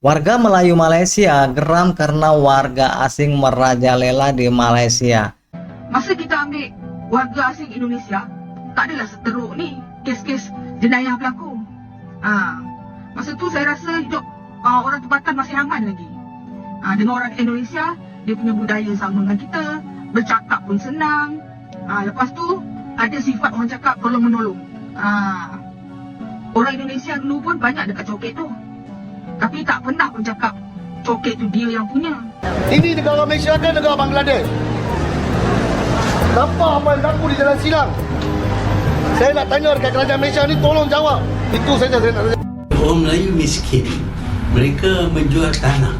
Warga Melayu Malaysia geram karena warga asing merajalela di Malaysia. Masa kita ambil warga asing Indonesia, tak adalah seteruk ni kes-kes jenayah berlaku. Masa tu saya rasa hidup orang tempatan masih aman lagi. Dengan orang Indonesia, dia punya budaya sama dengan kita, bercakap pun senang. Lepas tu ada sifat orang cakap tolong menolong. Orang Indonesia dulu pun banyak dekat coket tu, tapi tak pernah pun cakap coket tu dia yang punya. Ini negara Malaysia dan negara Bangladesh. Nampak apa yang berlaku di Jalan Silang? Saya nak tanya dekat kerajaan Malaysia ni, tolong jawab. Itu saja saya nak tanya. Orang Melayu miskin. Mereka menjual tanah.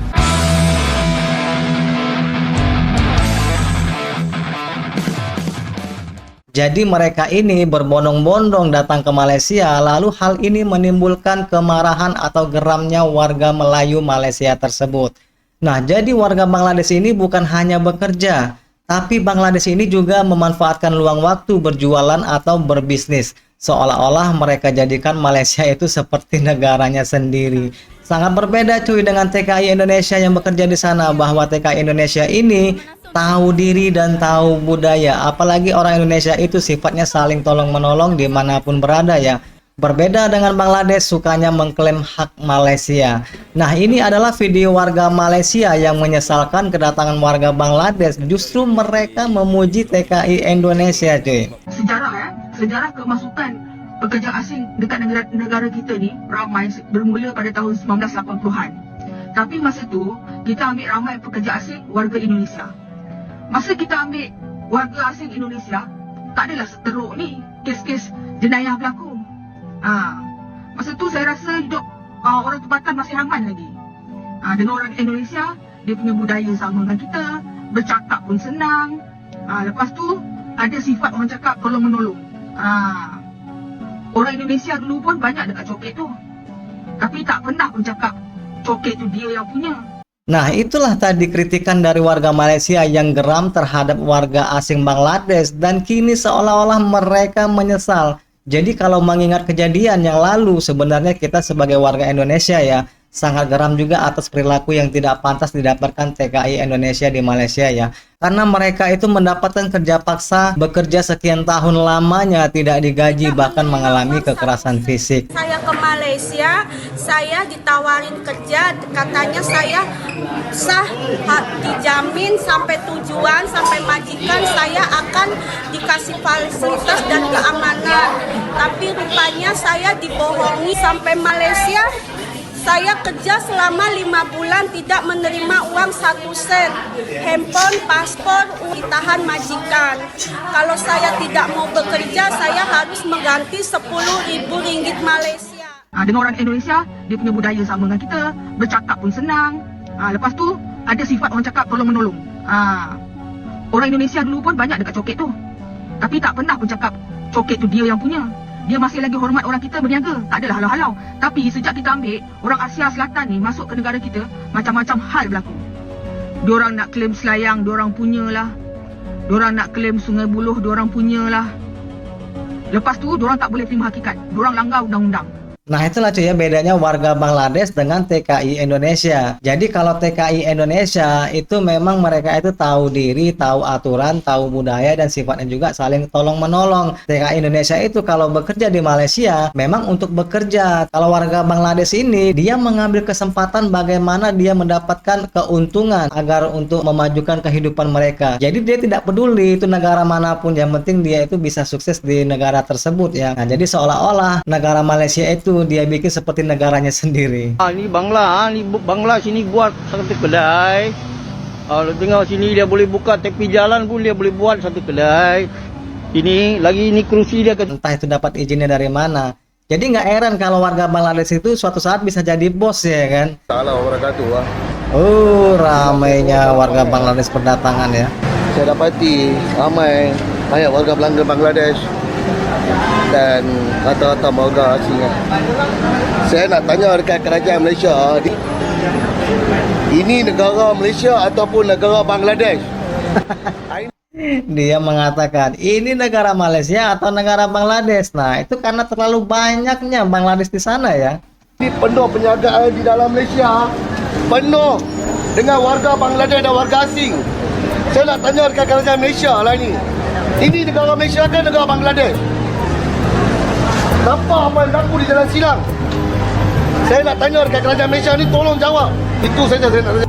Jadi mereka ini berbondong-bondong datang ke Malaysia, lalu hal ini menimbulkan kemarahan atau geramnya warga Melayu Malaysia tersebut. Nah, jadi warga Bangladesh ini bukan hanya bekerja, tapi Bangladesh ini juga memanfaatkan luang waktu berjualan atau berbisnis. Seolah-olah mereka jadikan Malaysia itu seperti negaranya sendiri. Sangat berbeda cuy dengan TKI Indonesia yang bekerja di sana, bahwa TKI Indonesia ini tahu diri dan tahu budaya. Apalagi orang Indonesia itu sifatnya saling tolong-menolong dimanapun berada ya. Berbeda dengan Bangladesh, sukanya mengklaim hak Malaysia. Nah, ini adalah video warga Malaysia yang menyesalkan kedatangan warga Bangladesh. Justru mereka memuji TKI Indonesia cuy. Sejarah kemasukan pekerja asing dekat negara kita ni ramai, bermula pada tahun 1980-an. Tapi masa tu kita ambil ramai pekerja asing warga Indonesia. Masa kita ambil warga asing Indonesia, tak adalah seteruk ni kes-kes jenayah berlaku. Masa tu saya rasa hidup orang tempatan masih aman lagi. Dengan orang Indonesia, dia punya budaya sama dengan kita, bercakap pun senang. Lepas tu ada sifat orang cakap tolong menolong. Orang Indonesia dulu pun banyak dekat coket tu, tapi tak pernah pun cakap coket tu dia yang punya. Nah, itulah tadi kritikan dari warga Malaysia yang geram terhadap warga asing Bangladesh, dan kini seolah-olah mereka menyesal. Jadi kalau mengingat kejadian yang lalu, sebenarnya kita sebagai warga Indonesia ya sangat geram juga atas perilaku yang tidak pantas didapatkan TKI Indonesia di Malaysia ya. Karena mereka itu mendapatkan kerja paksa, bekerja sekian tahun lamanya tidak digaji, bahkan mengalami kekerasan fisik. Saya ke Malaysia, saya ditawarin kerja, katanya saya sah dijamin sampai tujuan, sampai majikan saya akan dikasih fasilitas dan keamanan. Tapi rupanya saya dibohongi. Sampai Malaysia saya kerja selama 5 bulan tidak menerima uang 1 sen. Handphone, paspor, ditahan majikan. Kalau saya tidak mau bekerja, saya harus mengganti 10.000 ringgit Malaysia. Dengan orang Indonesia, dia punya budaya sama dengan kita, bercakap pun senang. Lepas tu ada sifat orang cakap tolong menolong. Orang Indonesia dulu pun banyak dekat coket tu, tapi tak pernah pun cakap coket tu dia yang punya. Dia masih lagi hormat orang kita berniaga, tak adalah halau-halau. Tapi sejak kita ambil orang Asia Selatan ni masuk ke negara kita, macam-macam hal berlaku. Diorang nak klaim Selayang, diorang punyalah. Diorang nak klaim Sungai Buloh, diorang punyalah. Lepas tu diorang tak boleh terima hakikat, diorang langgar undang-undang. Nah, itulah cuy ya bedanya warga Bangladesh dengan TKI Indonesia. Jadi kalau TKI Indonesia itu memang mereka itu tahu diri, tahu aturan, tahu budaya, dan sifatnya juga saling tolong menolong. TKI Indonesia itu kalau bekerja di Malaysia memang untuk bekerja. Kalau warga Bangladesh ini dia mengambil kesempatan bagaimana dia mendapatkan keuntungan agar untuk memajukan kehidupan mereka. Jadi dia tidak peduli itu negara manapun, yang penting dia itu bisa sukses di negara tersebut ya. Nah, jadi seolah-olah negara Malaysia itu dia bikin seperti negaranya sendiri. Ini Bangla sini buat satu kedai. Tengok sini dia boleh buka tepi jalan pun dia boleh buat satu kedai. Ini lagi ini kerusi dia. Entah itu dapat izinnya dari mana. Jadi nggak heran kalau warga Bangladesh itu suatu saat bisa jadi bos ya kan. Salah orang kata lah. Ramainya warga Bangladesh berdatangan ya. Saya dapati ramai banyak warga Bangladesh dan rata-rata warga asing. Saya nak tanya dekat kerajaan Malaysia, ini negara Malaysia ataupun negara Bangladesh? Dia mengatakan ini negara Malaysia atau negara Bangladesh. Nah, itu karena terlalu banyaknya Bangladesh di sana ya. Ini penuh penjagaan di dalam Malaysia. penuh dengan warga Bangladesh dan warga asing. Saya nak tanya dekat kerajaan Malaysia lah ni. Ini negara Malaysia ke negara Bangladesh? Nampak apa yang berlaku di Jalan Silang? Saya nak tanya dekat kerajaan Malaysia ni, tolong jawab. Itu saja saya nak tanya.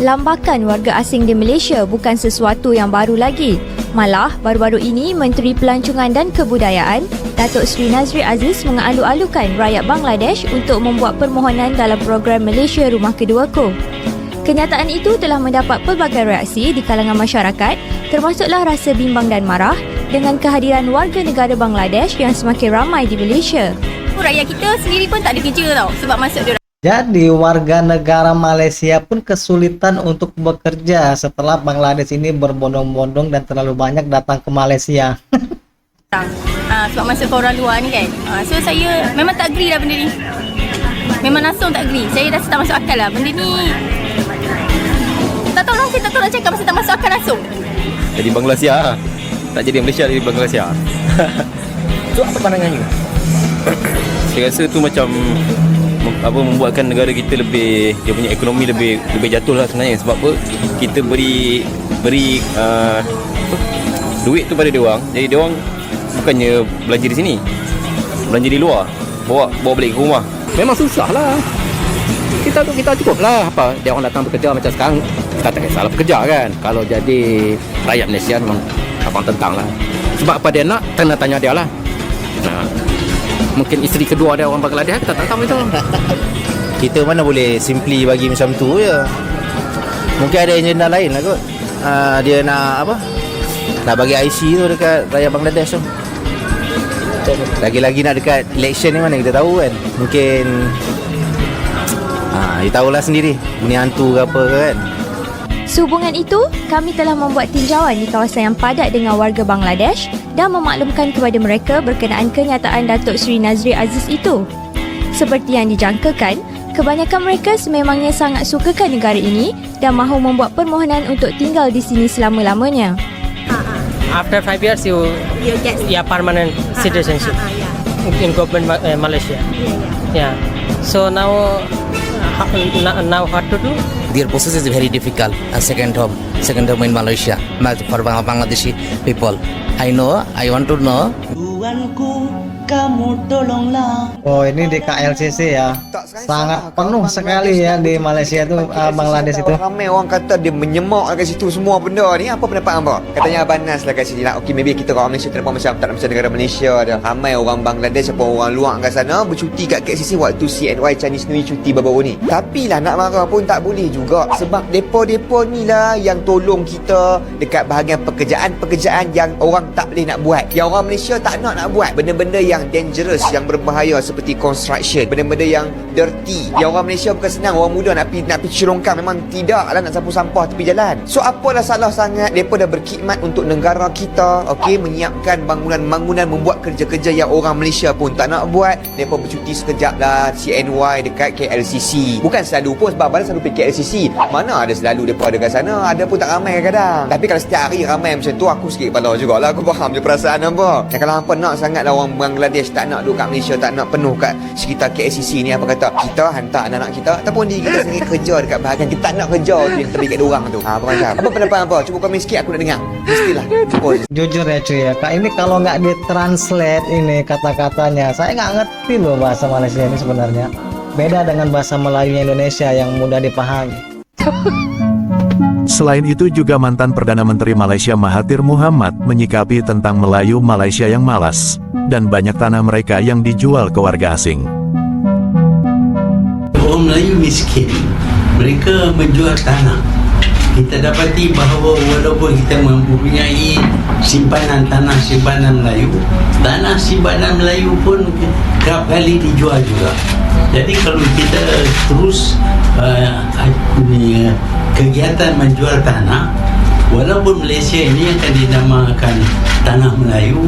Lambakan warga asing di Malaysia bukan sesuatu yang baru lagi. Malah, baru-baru ini Menteri Pelancongan dan Kebudayaan, Datuk Seri Nazri Aziz mengalu-alukan rakyat Bangladesh untuk membuat permohonan dalam program Malaysia Rumah Keduaku. Kenyataan itu telah mendapat pelbagai reaksi di kalangan masyarakat, termasuklah rasa bimbang dan marah dengan kehadiran warga negara Bangladesh yang semakin ramai di Malaysia. Rakyat kita sendiri pun tak ada kerja tau sebab masuk dia. Jadi warga negara Malaysia pun kesulitan untuk bekerja setelah Bangladesh ini berbondong-bondong dan terlalu banyak datang ke Malaysia. Sebab masuk ke orang luar ni kan. So saya memang tak agree lah benda ni. Memang langsung tak agree. Saya rasa tak masuk akal lah benda ni. Tak tahu lah, saya tak tahu nak cakap pasal tak masuk akal langsung. Jadi Bangladesh tak jadi Malaysia, jadi Bangladesh. So apa pandangannya? Saya rasa tu macam membuatkan negara kita lebih, dia punya ekonomi lebih jatuh lah sebenarnya. Sebab apa? Kita beri duit tu pada dia orang. Jadi dia orang bukannya belanja di sini, belanja di luar, bawa balik ke rumah. Memang susah lah. Kita cukup lah apa dia orang datang bekerja macam sekarang. Kita tak kisahlah bekerja kan. Kalau jadi rakyat Malaysia memang abang tentang lah. Sebab apa dia nak, kena tanya dia lah. Mungkin isteri kedua dia orang Bangladesh, kita tak tahu itu. Kita mana boleh simply bagi macam tu je. Mungkin ada agenda lain lah kot. Dia nak apa? Nak bagi IC tu dekat rakyat Bangladesh tu. Lagi-lagi nak dekat election ni mana kita tahu kan. Mungkin dia tahulah sendiri ni hantu ke apa kan. Sehubungan itu, kami telah membuat tinjauan di kawasan yang padat dengan warga Bangladesh dan memaklumkan kepada mereka berkenaan kenyataan Datuk Seri Nazri Aziz itu. Seperti yang dijangkakan, kebanyakan mereka sememangnya sangat sukakan negara ini dan mahu membuat permohonan untuk tinggal di sini selama-lamanya. After 5 years, you get permanent citizenship in government Malaysia. Yeah. So now what to do? Their process is very difficult. Second home in Malaysia for Bangladeshi people. I want to know. Oh, ini di KLCC ya. Sangat penuh sekali ya di Malaysia itu, Bangladesh itu. Ramai orang kata dia menyemak kat situ semua benda ni. Apa pendapat hangpa? Katanya Abang Nas lah kat sini lah. Okey, maybe kita orang Malaysia kenapa macam tak macam negara Malaysia dah. Ramai orang Bangladesh ataupun orang luar kat sana bercuti kat KLCC waktu CNY Chinese New Year cuti baru-baru ni. Tapi lah nak marah pun tak boleh juga. Sebab depo-depo ni lah yang tolong kita dekat bahagian pekerjaan yang orang tak boleh nak buat. Yang orang Malaysia tak nak buat. Benda-benda yang dangerous, yang berbahaya seperti construction, benda-benda yang dirty. Yang orang Malaysia bukan senang, orang muda nak pergi curongkan, memang tidaklah nak sapu sampah tepi jalan. So apalah salah sangat depa dah berkhidmat untuk negara kita, okey, menyiapkan bangunan-bangunan, membuat kerja-kerja yang orang Malaysia pun tak nak buat. Depa bercuti sekejap lah CNY dekat KLCC. Bukan selalu pun, sebab abang selalu pergi KLCC. Mana ada selalu depa ada kat sana, ada pun tak ramai kadang-kadang. Tapi kalau setiap hari ramai macam tu, aku sikit kepala jugalah. Aku faham je perasaan hangpa. Dan kalau hangpa nak sangatlah orang Bangladesh tak nak duduk kat Malaysia, tak nak penuh kat sekitar KLCC ni, apa kata kita hantar anak-anak kita ataupun diri kita sendiri kerja dekat bahagian kita tak nak kerja tu yang terbaik kat diorang tu. Apa macam? Apa pendapat hangpa? Cuba komen sikit, aku nak dengar. Mestilah. Jujur ya cuy ya, Kak, ini kalau nggak ditranslate ini kata-katanya, saya nggak ngerti loh bahasa Malaysia ini sebenarnya. Beda dengan bahasa Melayunya Indonesia yang mudah dipahami. Selain itu juga mantan Perdana Menteri Malaysia Mahathir Mohamad menyikapi tentang Melayu Malaysia yang malas, dan banyak tanah mereka yang dijual ke warga asing. Orang Melayu miskin, mereka menjual tanah. Kita dapati bahawa walaupun kita mempunyai simpanan tanah simpanan Melayu, tanah simpanan Melayu pun kerap kali dijual juga. Jadi kalau kita terus kegiatan menjual tanah, walaupun Malaysia ini akan dinamakan tanah Melayu,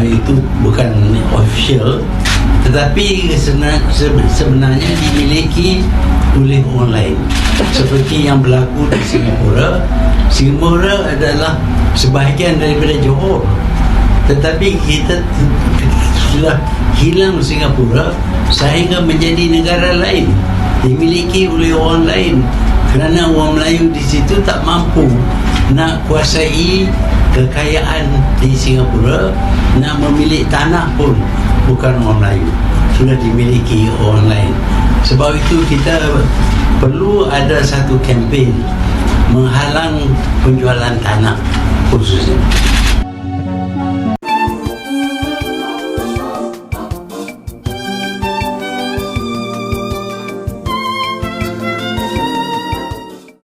itu bukan official, tetapi sebenarnya dimiliki oleh orang lain. Seperti yang berlaku di Singapura. Singapura adalah sebahagian daripada Johor, tetapi kita sudah hilang Singapura sehingga menjadi negara lain. dimiliki oleh orang lain, kerana orang Melayu di situ tak mampu nak kuasai kekayaan di Singapura, nak memiliki tanah pun bukan orang Melayu, sudah dimiliki orang lain. Sebab itu kita perlu ada satu kempen menghalang penjualan tanah khususnya.